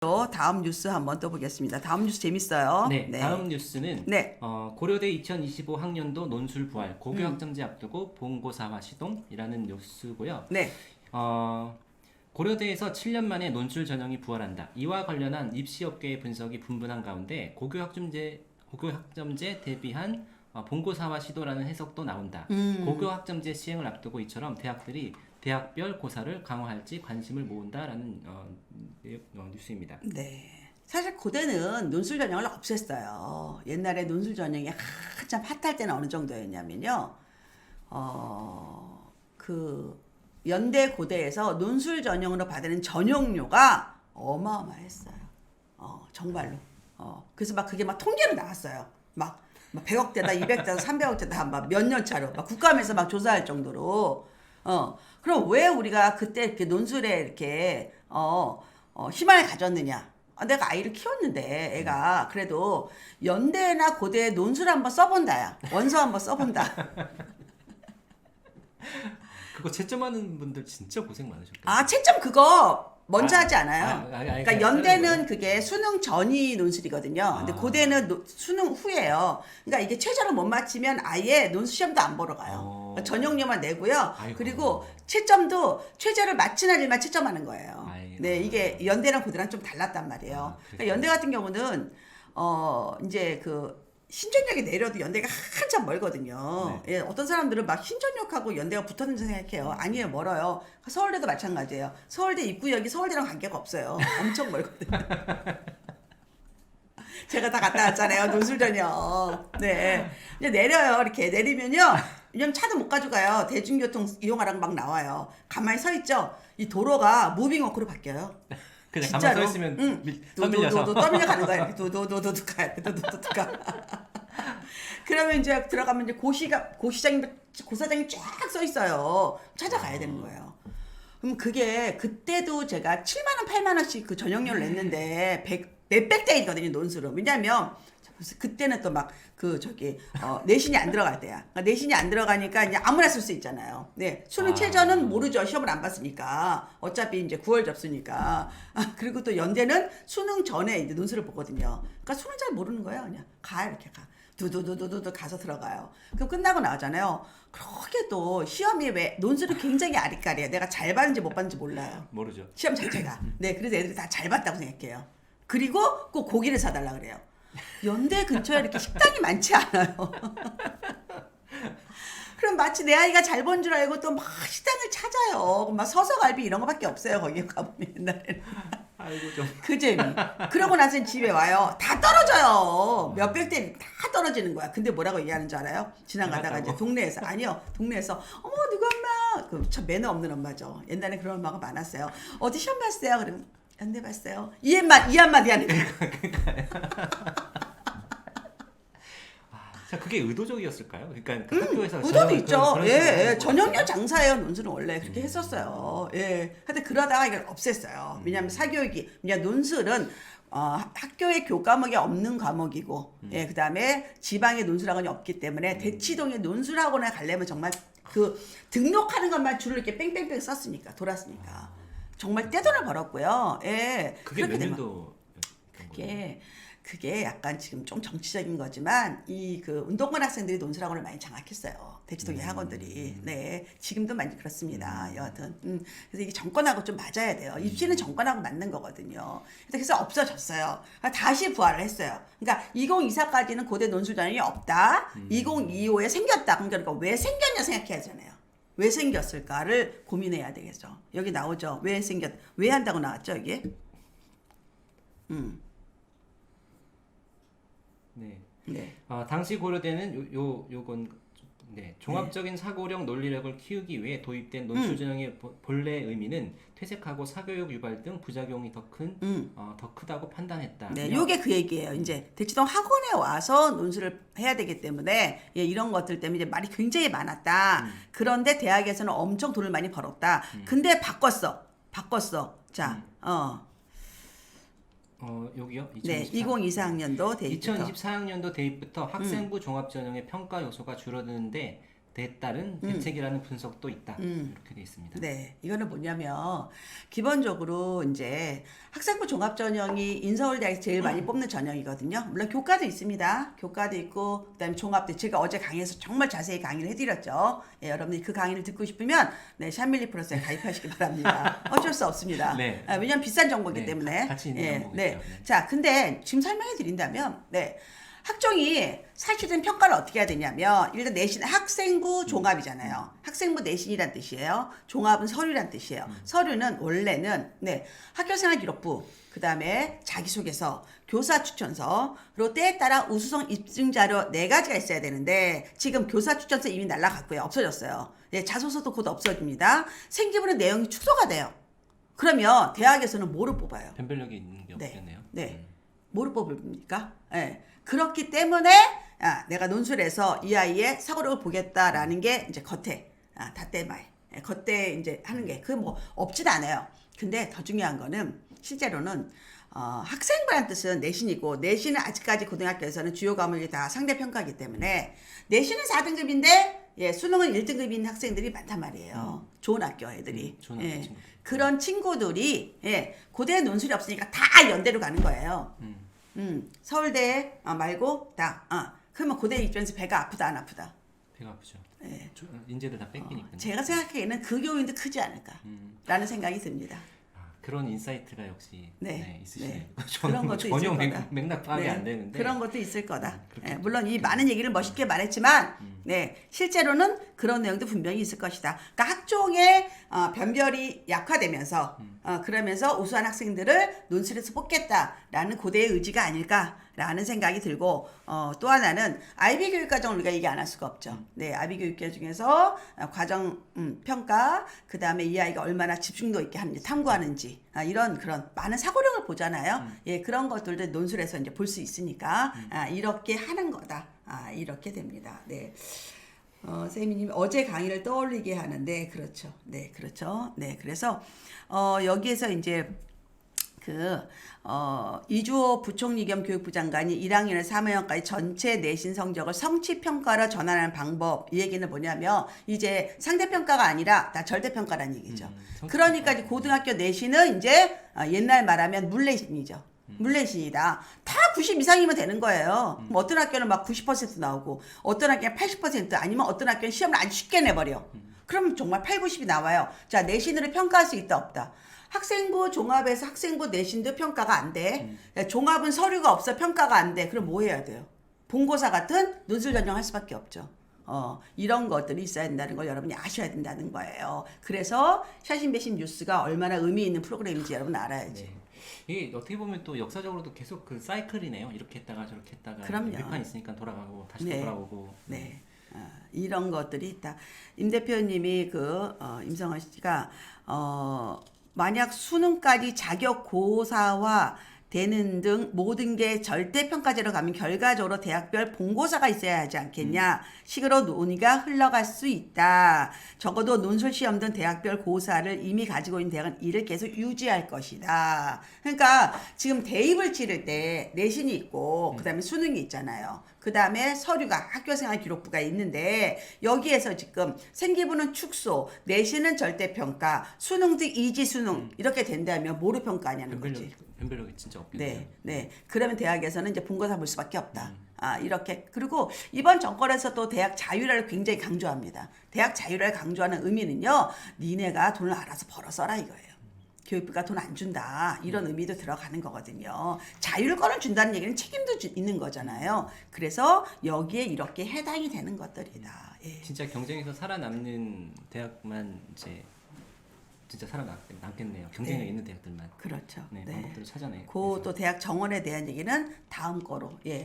다음 뉴스 한번 또 보겠습니다. 다음 뉴스 재밌어요. 네, 다음 뉴스는 네. 고려대 2025 학년도 논술 부활 고교학점제 앞두고 본고사화 시동이라는 뉴스고요. 네. 고려대에서 7년 만에 논술 전형이 부활한다. 이와 관련한 입시업계의 분석이 분분한 가운데 고교학점제 대비한 본고사화 시도라는 해석도 나온다. 고교학점제 시행을 앞두고 이처럼 대학들이 대학별 고사를 강화할지 관심을 모은다라는 뉴스입니다. 네. 사실 고대는 논술 전형을 없앴어요. 옛날에 논술 전형이 한참 핫할 때는 어느 정도였냐면요. 그 연대 고대에서 논술 전형으로 받는 전형료가 어마어마했어요. 정말로. 그래서 막 그게 막 통계로 나왔어요. 막 100억대다, 200대다, 300억대다 막 몇 년 차로 막 국감에서 막 조사할 정도로. 그럼 왜 우리가 그때 이렇게 논술에 이렇게 희망을 가졌느냐? 내가 아이를 키웠는데 애가 그래도 연대나 고대에 논술 한번 써본다야. 원서 한번 써본다. 그거 채점하는 분들 진짜 고생 많으셨겠어요. 아, 채점 그거 먼저 하지 않아요. 그러니까 연대는 거예요? 그게 수능 전이 논술이거든요. 근데 고대는 수능 후예요. 그러니까 이게 최저를 못 맞히면 아예 논술 시험도 안 보러 가요. 그러니까 전형료만 내고요. 아이고. 그리고 채점도 최저를 맞힌 아들만 채점하는 거예요. 아이고. 네, 이게 연대랑 고대랑 좀 달랐단 말이에요. 그러니까 연대 같은 경우는 이제 그 신전역에 내려도 연대가 한참 멀거든요. 네. 예, 어떤 사람들은 막 신전역하고 연대가 붙었는지 생각해요. 아니에요, 멀어요. 서울대도 마찬가지예요. 서울대 입구역이 서울대랑 관계가 없어요. 엄청 멀거든요. 제가 다 갔다 왔잖아요, 논술전역. 네, 이제 내려요. 이렇게 내리면요, 그냥 차도 못 가져가요. 대중교통 이용하라고 막 나와요. 가만히 서 있죠. 이 도로가 무빙워크로 바뀌어요. 그냥 진짜로. 가만히 서 있으면 응. 떠밀려서. 떠밀려 가는 거야. 이렇게 도도도도 가야 돼. 도도도 가. 그러면 이제 들어가면 이제 고사장이 쫙 써 있어요. 찾아가야 되는 거예요. 그럼 그게 그때도 제가 7만 원, 8만 원씩 그 전형료를 냈는데 몇백 대이거든요, 논술은. 왜냐면 그때는 또 막 내신이 안 들어갈 때야. 그러니까 내신이 안 들어가니까 이제 아무나 쓸 수 있잖아요. 네. 수능 최저는 모르죠. 시험을 안 봤으니까. 어차피 이제 9월 접수니까. 그리고 또 연대는 수능 전에 이제 논술을 보거든요. 그러니까 수능 잘 모르는 거예요. 그냥 이렇게 가. 두두두두두 가서 들어가요. 그럼 끝나고 나오잖아요. 그렇게 또 시험이 왜 논술이 굉장히 아리까리해. 내가 잘 봤는지 못 봤는지 몰라요. 모르죠. 시험 자체가. 네, 그래서 애들이 다 잘 봤다고 생각해요. 그리고 꼭 고기를 사달라 그래요. 연대 근처에 이렇게 식당이 많지 않아요. 그럼 마치 내 아이가 잘 본 줄 알고 또 막 식당을 찾아요. 막 서서갈비 이런 거밖에 없어요. 거기 가보면 옛날에는. 아이고 좀. 그 재미. 그러고 나서 집에 와요. 다 떨어져요. 몇백 대 다 떨어지는 거야. 근데 뭐라고 얘기하는 줄 알아요? 지나가다가 이제 동네에서. 아니요. 동네에서 어머 누구 엄마. 그 참 매너 없는 엄마죠. 옛날에 그런 엄마가 많았어요. 어디 시험 봤어요? 그러면 연대 봤어요. 이 한마디 하는 거예요. 자, 그게 의도적이었을까요? 그러니까 그 학교에서 의도도 있죠. 그런 예, 식으로 전형료 장사예요. 논술은 원래 그렇게 했었어요. 예. 근데 그러다가 이걸 없앴어요. 왜냐하면 사교육이, 그냥 논술은 학교의 교과목이 없는 과목이고, 예, 그 다음에 지방의 논술학원이 없기 때문에 대치동의 논술학원에 가려면 정말 그 등록하는 것만 줄을 이렇게 뺑뺑뺑 썼으니까, 돌았으니까. 정말 떼돈을 벌었고요. 예. 그게 그렇게 몇 되면 년도 그게 약간 지금 좀 정치적인 거지만 이 그 운동권 학생들이 논술학원을 많이 장악했어요. 대치동의 학원들이. 네. 지금도 많이 그렇습니다. 여하튼. 그래서 이게 정권하고 좀 맞아야 돼요. 입시는 정권하고 맞는 거거든요. 그래서 없어졌어요. 다시 부활을 했어요. 그러니까 2024까지는 고대 논술 전형이 없다. 2025에 생겼다. 그러니까 왜 생겼냐 생각해야 하잖아요. 왜 생겼을까를 고민해야 되겠죠. 여기 나오죠. 왜 한다고 나왔죠, 이게? 네. 네. 당시 고려대는 요건 종합적인 사고력 논리력을 키우기 위해 도입된 논술 전형의 본래 의미는 퇴색하고 사교육 유발 등 부작용이 더 크다고 판단했다. 네, 요게 그 얘기예요. 이제 대치동 학원에 와서 논술을 해야 되기 때문에 이런 것들 때문에 이제 말이 굉장히 많았다. 그런데 대학에서는 엄청 돈을 많이 벌었다. 근데 바꿨어. 자, 여기요? 네, 2024학년도 대입부터. 2024학년도 대입부터 학생부 종합전형의 평가 요소가 줄어드는데 따른 대책이라는 분석도 있다. 이렇게 돼 있습니다. 네, 이거는 뭐냐면 기본적으로 이제 학생부 종합전형이 인서울대학에서 제일 많이 뽑는 전형이거든요. 물론 교과도 있습니다. 교과도 있고 그다음에 종합도 제가 어제 강의에서 정말 자세히 강의를 해드렸죠. 예, 여러분들이 그 강의를 듣고 싶으면 네, 샤밀리 플러스에 가입하시기 바랍니다. 어쩔 수 없습니다. 네. 왜냐하면 비싼 정보이기 네, 때문에. 같이 있는 예, 정보겠죠. 네. 네. 자, 근데 지금 설명해 드린다면 네. 학종이 사실은 평가를 어떻게 해야 되냐면 일단 내신 학생부 종합이잖아요. 학생부 내신이란 뜻이에요. 종합은 서류란 뜻이에요. 서류는 원래는 네, 학교생활기록부 그다음에 자기소개서, 교사 추천서, 그리고 때에 따라 우수성 입증자료 4가지가 있어야 되는데 지금 교사 추천서 이미 날라갔고요. 없어졌어요. 네, 자소서도 곧 없어집니다. 생기부는 내용이 축소가 돼요. 그러면 대학에서는 뭐를 뽑아요? 변별력이 있는 게 네. 없겠네요. 네. 뭐를 뽑습니까? 네. 그렇기 때문에 내가 논술에서 이 아이의 사고력을 보겠다라는 게 이제 겉에 닷대말 겉에 이제 하는 게 그 뭐 없진 않아요. 근데 더 중요한 거는 실제로는 학생부란 뜻은 내신이고 내신은 아직까지 고등학교에서는 주요 과목이 다 상대 평가이기 때문에 내신은 4등급인데 예, 수능은 1등급인 학생들이 많단 말이에요. 좋은 학교 애들이. 좋은 학교 예, 친구들. 그런 친구들이 예, 고대 논술이 없으니까 다 연대로 가는 거예요. 서울대 말고 다. 그러면 고대 입장에서 배가 아프다 안 아프다. 배가 아프죠. 예. 인재들 다 뺏기니까. 제가 생각하기에는 그 교인도 크지 않을까라는 생각이 듭니다. 그런 인사이트가 역시 있으시네요. 그런 것도 있을 전혀 거다. 맥락 파악이 안 되는데 그런 것도 있을 거다. 그렇게 물론 이 많은 얘기를 멋있게 말했지만 실제로는 그런 내용도 분명히 있을 것이다. 그러니까 학종의 변별이 약화되면서 그러면서 우수한 학생들을 논술에서 뽑겠다라는 고대의 의지가 아닐까라는 생각이 들고 또 하나는 IB 교육과정 우리가 얘기 안 할 수가 없죠. 네, IB 교육과 중에서 과정 평가 그다음에 이 아이가 얼마나 집중도 있게 하는지 탐구하는지 이런 그런 많은 사고력을 보잖아요. 예, 그런 것들도 논술에서 이제 볼 수 있으니까 이렇게 하는 거다. 이렇게 됩니다. 네. 세미님 어제 강의를 떠올리게 하는데 그렇죠. 네, 그렇죠. 네, 그래서 여기에서 이제 이주호 부총리 겸 교육부 장관이 1학년에서 3학년까지 전체 내신 성적을 성취평가로 전환하는 방법 이 얘기는 뭐냐면 이제 상대평가가 아니라 다 절대평가라는 얘기죠. 그러니까 이제 고등학교 내신은 이제 옛날 말하면 물내신이죠. 물내신이다. 다 90 이상이면 되는 거예요. 뭐 어떤 학교는 막 90% 나오고 어떤 학교는 80% 아니면 어떤 학교는 시험을 아주 쉽게 내버려. 그러면 정말 8, 90이 나와요. 자, 내신으로 평가할 수 있다 없다. 학생부 종합에서 학생부 내신도 평가가 안 돼. 종합은 서류가 없어 평가가 안 돼. 그럼 뭐 해야 돼요? 본고사 같은 논술 전형할 수밖에 없죠. 이런 것들이 있어야 된다는 걸 여러분이 아셔야 된다는 거예요. 그래서 샤신배신 뉴스가 얼마나 의미 있는 프로그램인지 여러분 알아야지. 네. 이게 어떻게 보면 또 역사적으로도 계속 그 사이클이네요. 이렇게 했다가 저렇게 했다가 그럼요. 위판 있으니까 돌아가고 다시 또 돌아오고. 네. 이런 것들이 있다. 임 대표님이 임성원 씨가 만약 수능까지 자격 고사화 되는 등 모든 게 절대평가제로 가면 결과적으로 대학별 본고사가 있어야 하지 않겠냐 식으로 논의가 흘러갈 수 있다. 적어도 논술시험 등 대학별 고사를 이미 가지고 있는 대학은 이를 계속 유지할 것이다. 그러니까 지금 대입을 치를 때 내신이 있고 그 다음에 수능이 있잖아요. 그 다음에 서류가 학교생활 기록부가 있는데 여기에서 지금 생기부는 축소, 내신은 절대평가, 수능도 이지수능 이렇게 된다면 뭐로 평가하냐는 거지. 변별력이 진짜 없겠네요. 네. 그러면 대학에서는 이제 본고사 볼 수밖에 없다. 이렇게. 그리고 이번 정권에서 또 대학 자율화를 굉장히 강조합니다. 대학 자율화를 강조하는 의미는요. 니네가 돈을 알아서 벌어 써라 이거예요. 교육부가 돈 안 준다. 이런 의미도 들어가는 거거든요. 자율권을 준다는 얘기는 책임도 있는 거잖아요. 그래서 여기에 이렇게 해당이 되는 것들이다. 예. 진짜 경쟁에서 살아남는 대학만 이제 진짜 살아남겠네요. 경쟁력 있는 대학들만. 그렇죠. 네, 방법들을 찾아내고. 또 대학 정원에 대한 얘기는 다음 거로. 예.